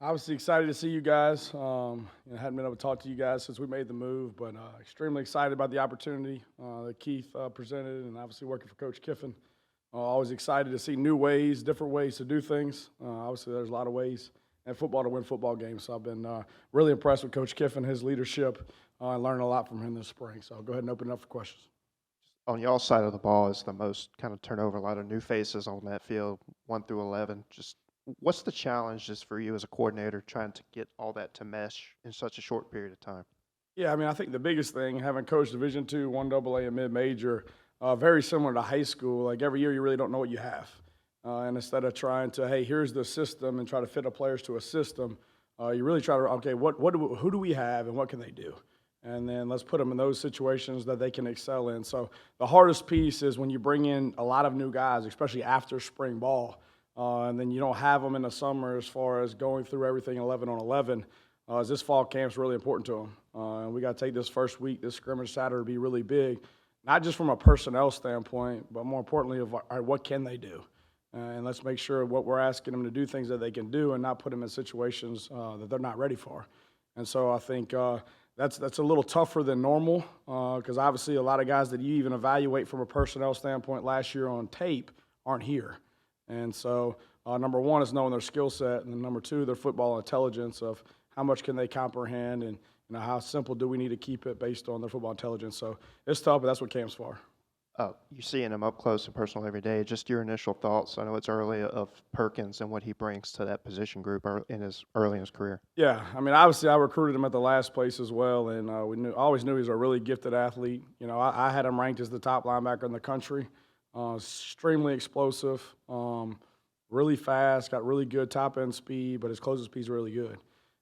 Obviously excited to see you guys. Hadn't been able to talk to you guys since we made the move, but extremely excited about the opportunity that Keith presented, and obviously working for Coach Kiffin. Always excited to see new ways, different ways to do things. Obviously, there's a lot of ways in football to win football games. So I've been really impressed with Coach Kiffin, his leadership, and learning a lot from him this spring. So I'll go ahead and open it up for questions. On y'all side of the ball is the most kind of turnover, a lot of new faces on that field, 1 through 11. Just what's the challenge just for you as a coordinator trying to get all that to mesh in such a short period of time? Yeah, I mean, I think the biggest thing, having coached Division II, 1AA, and mid-major, very similar to high school. Like every year, you really don't know what you have, and instead of trying to, hey, here's the system, and try to fit the players to a system, you really try to, okay, who do we have, and what can they do, and then let's put them in those situations that they can excel in. So the hardest piece is when you bring in a lot of new guys, especially after spring ball, and then you don't have them in the summer as far as going through everything 11 on 11. As this fall camp's really important to them. And we got to take this first week, this scrimmage Saturday, to be really big, not just from a personnel standpoint, but more importantly, of all right, what can they do? And let's make sure what we're asking them to do, things that they can do, and not put them in situations that they're not ready for. And so I think that's a little tougher than normal because obviously a lot of guys that you even evaluate from a personnel standpoint last year on tape aren't here. And so number one is knowing their skill set, and then number two, their football intelligence of how much can they comprehend, and how simple do we need to keep it based on their football intelligence. So it's tough, but that's what camp's for. You're seeing him up close and personal every day. Just your initial thoughts. I know it's early of Perkins and what he brings to that position group early in his career. Yeah, I mean, obviously I recruited him at the last place as well, and always knew he was a really gifted athlete. I had him ranked as the top linebacker in the country. Extremely explosive, really fast, got really good top-end speed, but his closing speed's really good.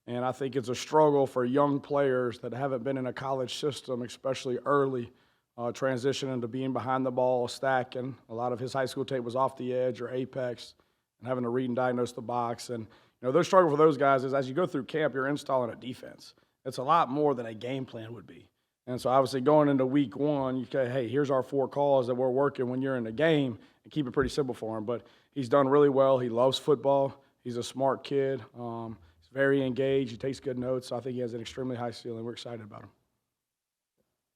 And I think it's a struggle for young players that haven't been in a college system, especially early, transitioning to being behind the ball, stacking. A lot of his high school tape was off the edge or apex, and having to read and diagnose the box. And the struggle for those guys is as you go through camp, you're installing a defense. It's a lot more than a game plan would be. And so obviously going into week one, you say, hey, here's our 4 calls that we're working when you're in the game, and keep it pretty simple for him. But he's done really well. He loves football. He's a smart kid. He's very engaged. He takes good notes. So I think he has an extremely high ceiling. We're excited about him.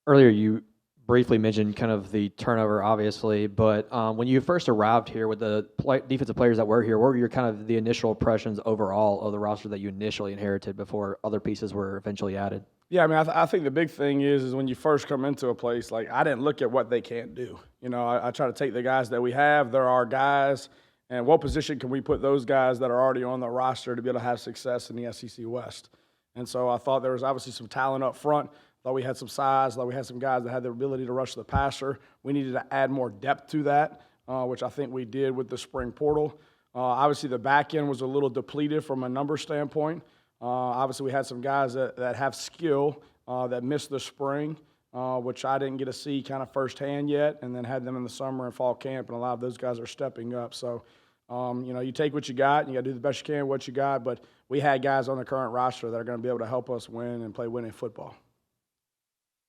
Earlier, you briefly mentioned kind of the turnover, obviously, but when you first arrived here with the defensive players that were here, what were your kind of the initial impressions overall of the roster that you initially inherited before other pieces were eventually added? Yeah, I mean, I think the big thing is when you first come into a place, like I didn't look at what they can't do. I try to take the guys that we have. They're our guys. And what position can we put those guys that are already on the roster to be able to have success in the SEC West? And so I thought there was obviously some talent up front. Thought we had some size. Thought we had some guys that had the ability to rush the passer. We needed to add more depth to that, which I think we did with the spring portal. Obviously, the back end was a little depleted from a number standpoint. Obviously, we had some guys that have skill that missed the spring, which I didn't get to see kind of firsthand yet, and then had them in the summer and fall camp, and a lot of those guys are stepping up. So, you take what you got, and you got to do the best you can with what you got, but we had guys on the current roster that are going to be able to help us win and play winning football.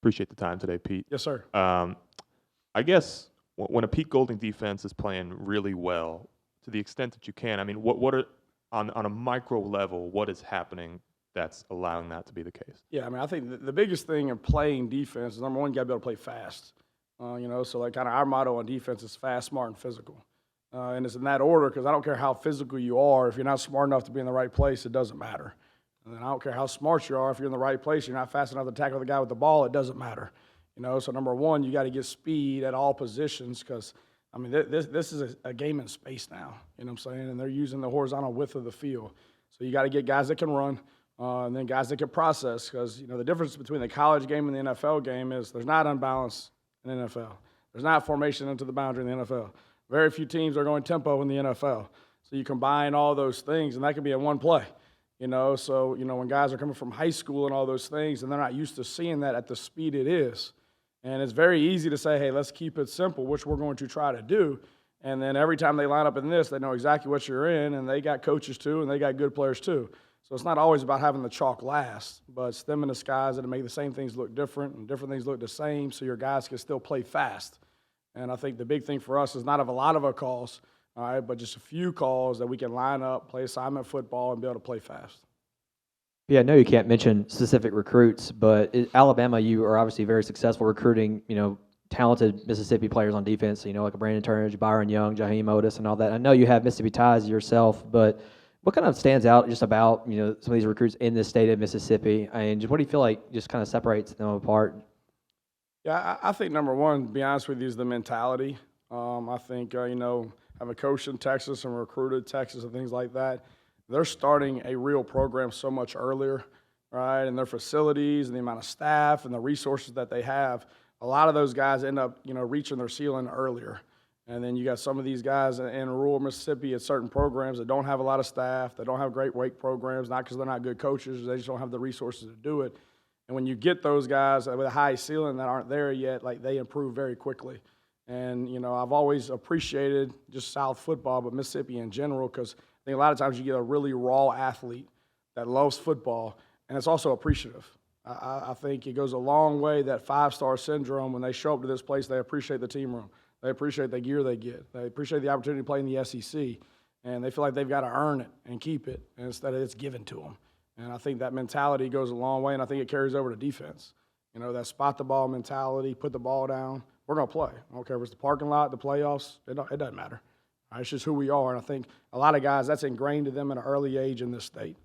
Appreciate the time today, Pete. Yes, sir. I guess when a Pete Golding defense is playing really well, to the extent that you can, I mean, what are on a micro level, what is happening that's allowing that to be the case? Yeah, I mean, I think the biggest thing in playing defense is, number one, you got to be able to play fast. So like kind of our motto on defense is fast, smart, and physical. And it's in that order because I don't care how physical you are. If you're not smart enough to be in the right place, it doesn't matter. And then I don't care how smart you are. If you're in the right place, you're not fast enough to tackle the guy with the ball, it doesn't matter. So number one, you got to get speed at all positions because, I mean, this is a game in space now, you know what I'm saying? And they're using the horizontal width of the field. So you got to get guys that can run and then guys that can process because, the difference between the college game and the NFL game is there's not unbalance in the NFL. There's not formation into the boundary in the NFL. Very few teams are going tempo in the NFL. So you combine all those things, and that can be in one play. So when guys are coming from high school and all those things, and they're not used to seeing that at the speed it is. And it's very easy to say, hey, let's keep it simple, which we're going to try to do. And then every time they line up in this, they know exactly what you're in, and they got coaches too, and they got good players too. So it's not always about having the chalk last, but it's them in the skies that make the same things look different and different things look the same so your guys can still play fast. And I think the big thing for us is not of a lot of our calls, all right, but just a few calls that we can line up, play assignment football, and be able to play fast. Yeah, I know you can't mention specific recruits, but Alabama, you are obviously very successful recruiting, talented Mississippi players on defense, like a Brandon Turnage, Byron Young, Jaheim Otis, and all that. I know you have Mississippi ties yourself, but what kind of stands out just about, some of these recruits in the state of Mississippi? And what do you feel like just kind of separates them apart? Yeah, I think number one, to be honest with you, is the mentality. I think, having coached in Texas and recruited Texas and things like that, they're starting a real program so much earlier, right? And their facilities and the amount of staff and the resources that they have, a lot of those guys end up, reaching their ceiling earlier. And then you got some of these guys in rural Mississippi at certain programs that don't have a lot of staff, that don't have great weight programs, not because they're not good coaches, they just don't have the resources to do it. And when you get those guys with a high ceiling that aren't there yet, like they improve very quickly. And, I've always appreciated just South football, but Mississippi in general, because I think a lot of times you get a really raw athlete that loves football, and it's also appreciative. I think it goes a long way, that five-star syndrome. When they show up to this place, they appreciate the team room. They appreciate the gear they get. They appreciate the opportunity to play in the SEC, and they feel like they've got to earn it and keep it instead of it's given to them. And I think that mentality goes a long way, and I think it carries over to defense. That spot the ball mentality, put the ball down. We're going to play. I don't care if it's the parking lot, the playoffs. It doesn't matter. It's just who we are, and I think a lot of guys, that's ingrained to them at an early age in this state.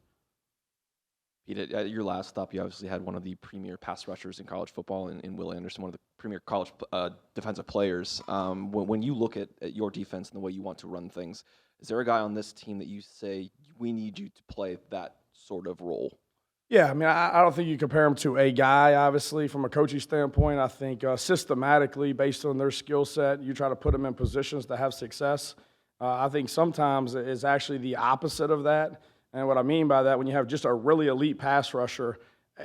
Pete, at your last stop, you obviously had one of the premier pass rushers in college football in Will Anderson, one of the premier college defensive players. When you look at your defense and the way you want to run things, is there a guy on this team that you say, we need you to play that sort of role? Yeah, I don't think you compare them to a guy, obviously. From a coaching standpoint, I think systematically, based on their skill set, you try to put them in positions to have success. I think sometimes it's actually the opposite of that. And what I mean by that, when you have just a really elite pass rusher,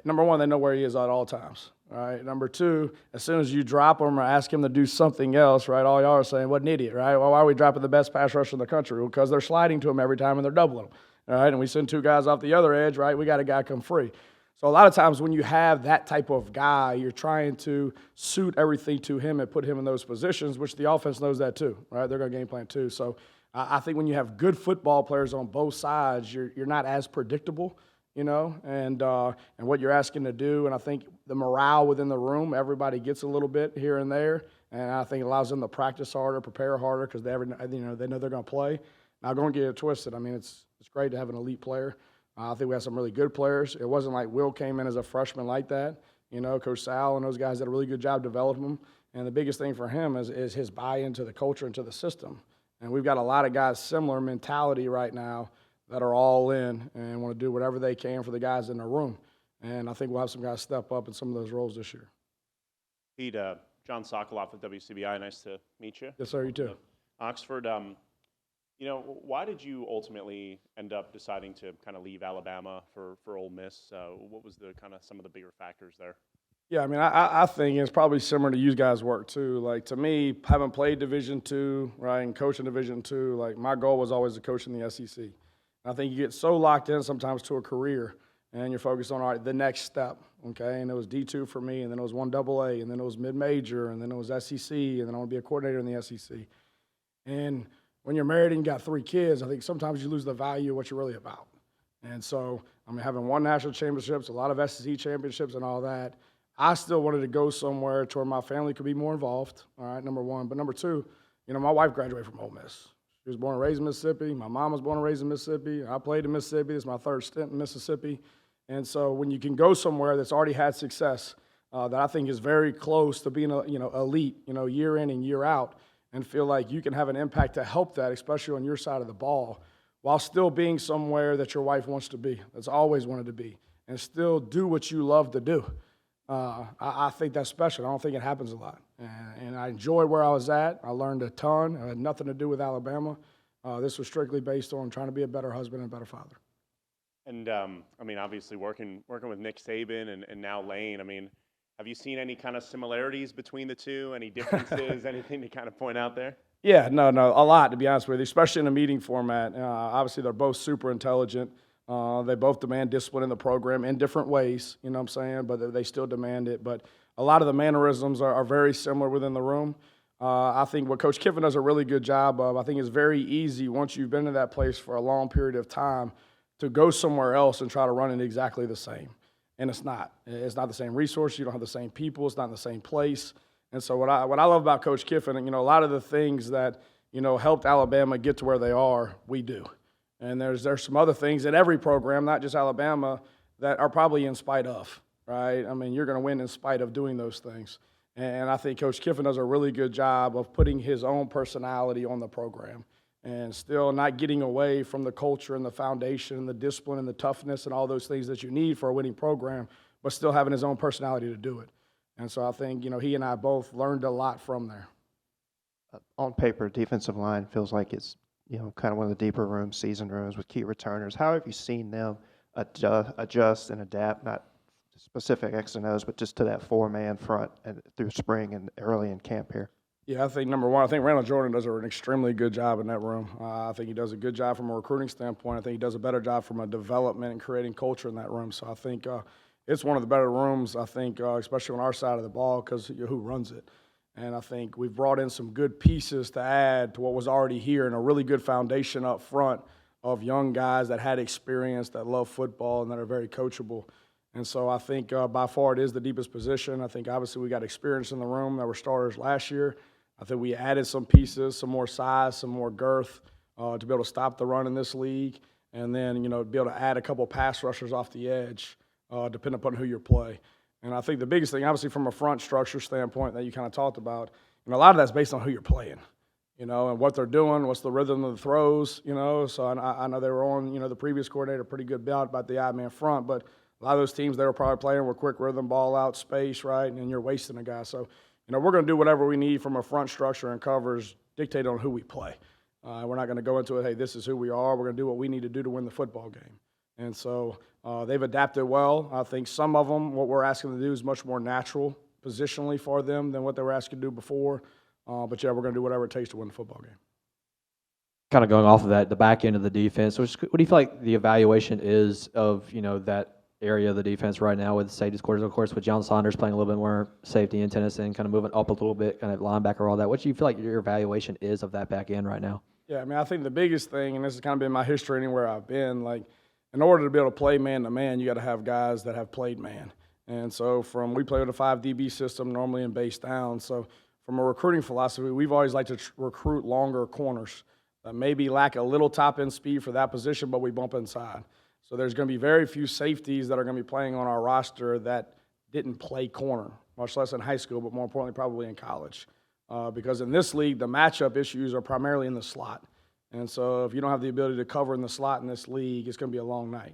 number one, they know where he is at all times. Right? Number two, as soon as you drop him or ask him to do something else, right, all y'all are saying, what an idiot, right? Well, why are we dropping the best pass rusher in the country? Well, because they're sliding to him every time and they're doubling him. All right, and we send two guys off the other edge, right? We got a guy come free. So a lot of times when you have that type of guy, you're trying to suit everything to him and put him in those positions, which the offense knows that too, right? They're going to game plan too. So I think when you have good football players on both sides, you're not as predictable, and what you're asking to do. And I think the morale within the room, everybody gets a little bit here and there, and I think it allows them to practice harder, prepare harder, because they know they're going to play. Now, don't get it twisted. It's great to have an elite player. I think we have some really good players. It wasn't like Will came in as a freshman like that. Coach Sal and those guys did a really good job developing him. And the biggest thing for him is his buy-in to the culture and to the system. And we've got a lot of guys similar mentality right now that are all in and want to do whatever they can for the guys in the room. And I think we'll have some guys step up in some of those roles this year. Pete, John Sokoloff with WCBI. Nice to meet you. Yes, sir. You too. Oxford. Why did you ultimately end up deciding to kind of leave Alabama for Ole Miss? What was the kind of some of the bigger factors there? Yeah, I think it's probably similar to you guys' work too. Like, to me, having played Division II, right, and coaching Division II, like, my goal was always to coach in the SEC. And I think you get so locked in sometimes to a career, and you're focused on, all right, the next step, okay? And it was D2 for me, and then it was 1AA, and then it was mid-major, and then it was SEC, and then I want to be a coordinator in the SEC. And when you're married and you got 3 kids, I think sometimes you lose the value of what you're really about. And so, having won national championships, a lot of SEC championships and all that, I still wanted to go somewhere to where my family could be more involved, all right, number one. But number two, my wife graduated from Ole Miss. She was born and raised in Mississippi. My mom was born and raised in Mississippi. I played in Mississippi. This is my 3rd stint in Mississippi. And so when you can go somewhere that's already had success, that I think is very close to being, elite, year in and year out, and feel like you can have an impact to help that, especially on your side of the ball, while still being somewhere that your wife wants to be, that's always wanted to be, and still do what you love to do. I think that's special. I don't think it happens a lot. And I enjoyed where I was at. I learned a ton. It had nothing to do with Alabama. This was strictly based on trying to be a better husband and a better father. And, obviously working with Nick Saban and now Lane, have you seen any kind of similarities between the two? Any differences? Anything to kind of point out there? Yeah, no, a lot, to be honest with you, especially in a meeting format. Obviously, they're both super intelligent. They both demand discipline in the program in different ways, you know what I'm saying, but they still demand it. But a lot of the mannerisms are very similar within the room. I think what Coach Kiffin does a really good job of, I think it's very easy once you've been in that place for a long period of time to go somewhere else and try to run it exactly the same. And it's not. It's not the same resource. You don't have the same people. It's not in the same place. And so what I love about Coach Kiffin, a lot of the things that, helped Alabama get to where they are, we do. And there's some other things in every program, not just Alabama, that are probably in spite of, right? I mean, you're going to win in spite of doing those things. And I think Coach Kiffin does a really good job of putting his own personality on the program and still not getting away from the culture and the foundation and the discipline and the toughness and all those things that you need for a winning program, but still having his own personality to do it. And so I think, he and I both learned a lot from there. On paper, defensive line feels like it's, kind of one of the deeper rooms, seasoned rooms with key returners. How have you seen them adjust and adapt, not specific X and O's, but just to that four-man front and through spring and early in camp here? Yeah, I think number one, I think Randall Jordan does an extremely good job in that room. I think he does a good job from a recruiting standpoint. I think he does a better job from a development and creating culture in that room. So I think it's one of the better rooms, I think, especially on our side of the ball because who runs it. And I think we've brought in some good pieces to add to what was already here and a really good foundation up front of young guys that had experience, that love football, and that are very coachable. And so I think by far it is the deepest position. I think obviously we got experience in the room that were starters last year. I think we added some pieces, some more size, some more girth to be able to stop the run in this league. And then, be able to add a couple pass rushers off the edge, depending upon who you play. And I think the biggest thing, obviously from a front structure standpoint that you kind of talked about, a lot of that's based on who you're playing, and what they're doing, what's the rhythm of the throws, So I know they were on, the previous coordinator, pretty good about the I-man front, but a lot of those teams they were probably playing with quick rhythm, ball out, space, right, and you're wasting a guy. So, we're going to do whatever we need from a front structure and covers dictated on who we play. We're not going to go into it, hey, this is who we are. We're going to do what we need to do to win the football game. And so they've adapted well. I think some of them, what we're asking them to do is much more natural positionally for them than what they were asking to do before. But, yeah, we're going to do whatever it takes to win the football game. Kind of going off of that, the back end of the defense, what do you feel like the evaluation is of, that area of the defense right now with safeties quarters, of course, with John Saunders playing a little bit more safety in Tennessee, kind of moving up a little bit, kind of linebacker, all that. What do you feel like your evaluation is of that back end right now? Yeah, I think the biggest thing, and this has kind of been my history anywhere I've been, like in order to be able to play man-to-man, you got to have guys that have played man. And so we play with a 5 DB system normally in base down. So from a recruiting philosophy, we've always liked to recruit longer corners that maybe lack a little top-end speed for that position, but we bump inside. So there's going to be very few safeties that are going to be playing on our roster that didn't play corner, much less in high school, but more importantly probably in college. Because in this league, the matchup issues are primarily in the slot. And so if you don't have the ability to cover in the slot in this league, it's going to be a long night.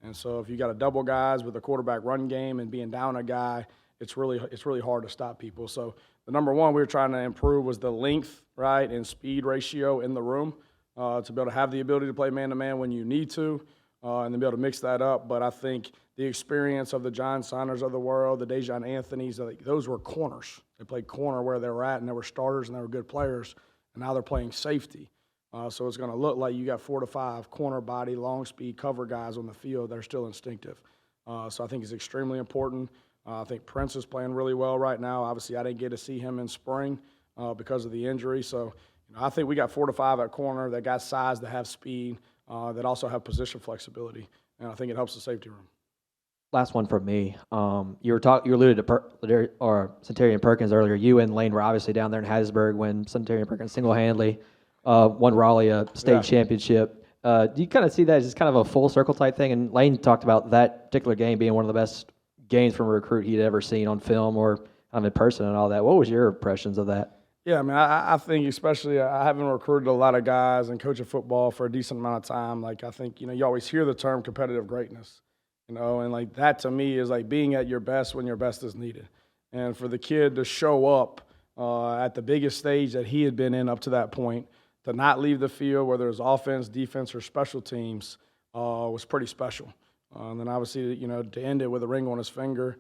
And so if you got a double guys with a quarterback run game and being down a guy, it's really hard to stop people. So the number one we were trying to improve was the length, right, and speed ratio in the room to be able to have the ability to play man-to-man when you need to. And then be able to mix that up. But I think the experience of the John Saunders of the world, the Dejon Anthonys, those were corners. They played corner where they were at, and they were starters, and they were good players. And now they're playing safety. So it's going to look like you got 4 to 5 corner body, long speed cover guys on the field that are still instinctive. So I think it's extremely important. I think Prince is playing really well right now. Obviously, I didn't get to see him in spring because of the injury. So I think we got 4 to 5 at corner that got size, that have speed, that also have position flexibility, and I think it helps the safety room. Last one from me. You alluded to Centurion Perkins earlier. You and Lane were obviously down there in Hattiesburg when Centurion Perkins single-handedly won Raleigh a state championship. Do you kind of see that as just kind of a full circle type thing? And Lane talked about that particular game being one of the best games from a recruit he'd ever seen on film or in person and all that. What was your impressions of that? Yeah, I think especially I haven't recruited a lot of guys and coaching football for a decent amount of time. Like I think, you always hear the term competitive greatness, and like that to me is like being at your best when your best is needed. And for the kid to show up at the biggest stage that he had been in up to that point, to not leave the field, whether it was offense, defense, or special teams, was pretty special. And then obviously, to end it with a ring on his finger,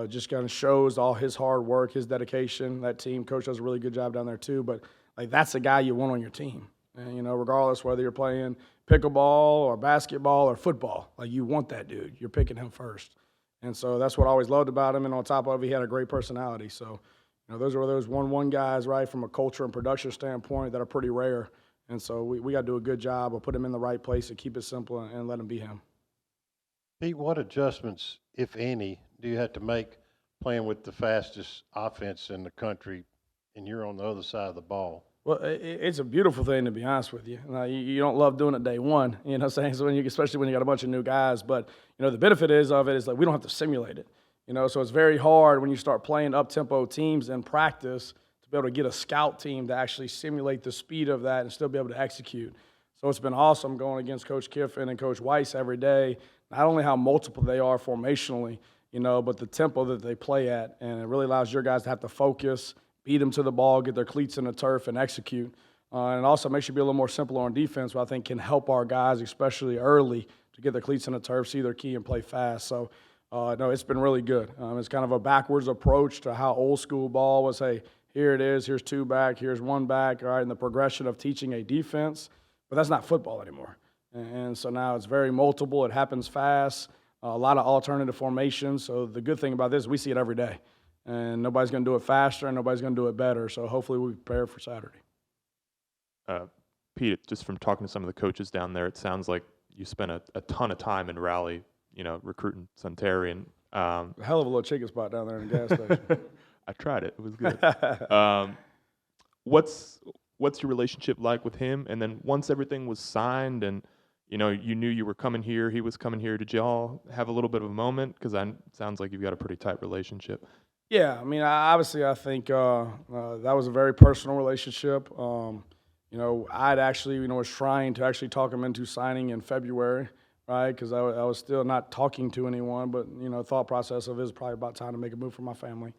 just kind of shows all his hard work, his dedication. That team coach does a really good job down there too. But like that's the guy you want on your team. And regardless whether you're playing pickleball or basketball or football, like you want that dude. You're picking him first. And so that's what I always loved about him. And on top of it, he had a great personality. So, Those are those 1-1 guys, right, from a culture and production standpoint that are pretty rare. And so we got to do a good job of putting him in the right place and keep it simple and let him be him. Pete, what adjustments, if any, do you have to make playing with the fastest offense in the country and you're on the other side of the ball? Well, it's a beautiful thing, to be honest with you. You don't love doing it day one, you know what I'm saying? So especially when you got a bunch of new guys. But, the benefit is like we don't have to simulate it. So it's very hard when you start playing up-tempo teams in practice to be able to get a scout team to actually simulate the speed of that and still be able to execute. So it's been awesome going against Coach Kiffin and Coach Weiss every day, not only how multiple they are formationally, but the tempo that they play at. And it really allows your guys to have to focus, beat them to the ball, get their cleats in the turf, and execute. And it also makes you be a little more simpler on defense, which I think can help our guys, especially early, to get their cleats in the turf, see their key, and play fast. So, no, it's been really good. It's kind of a backwards approach to how old school ball was, hey, here it is, here's 2 back, here's 1 back, all right, and the progression of teaching a defense. But that's not football anymore. And so now it's very multiple. It happens fast, a lot of alternative formations. So the good thing about this is we see it every day. And nobody's going to do it faster and nobody's going to do it better. So hopefully we prepare for Saturday. Pete, just from talking to some of the coaches down there, it sounds like you spent a ton of time in Raleigh, recruiting Suntarian. A hell of a little chicken spot down there in the gas station. I tried it. It was good. What's your relationship like with him? And then once everything was signed and, you knew you were coming here, he was coming here, did y'all have a little bit of a moment? Because it sounds like you've got a pretty tight relationship. Yeah, obviously I think that was a very personal relationship. I'd actually, was trying to actually talk him into signing in February, right? Because I was still not talking to anyone, but, thought process of it is probably about time to make a move for my family.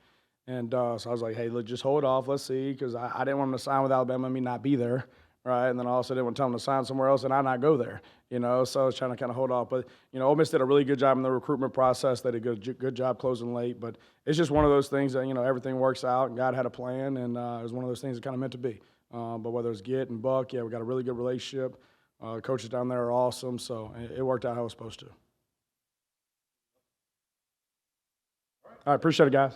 And so I was like, hey, look, just hold off, let's see, because I didn't want him to sign with Alabama and me not be there, right? And then I also didn't want to tell him to sign somewhere else and I not go there, so I was trying to kind of hold off. But, Ole Miss did a really good job in the recruitment process. They did a good job closing late. But it's just one of those things that, everything works out and God had a plan, and it was one of those things that kind of meant to be. But whether it's Git and Buck, yeah, we got a really good relationship. Coaches down there are awesome, so it worked out how it was supposed to. All right, appreciate it, guys.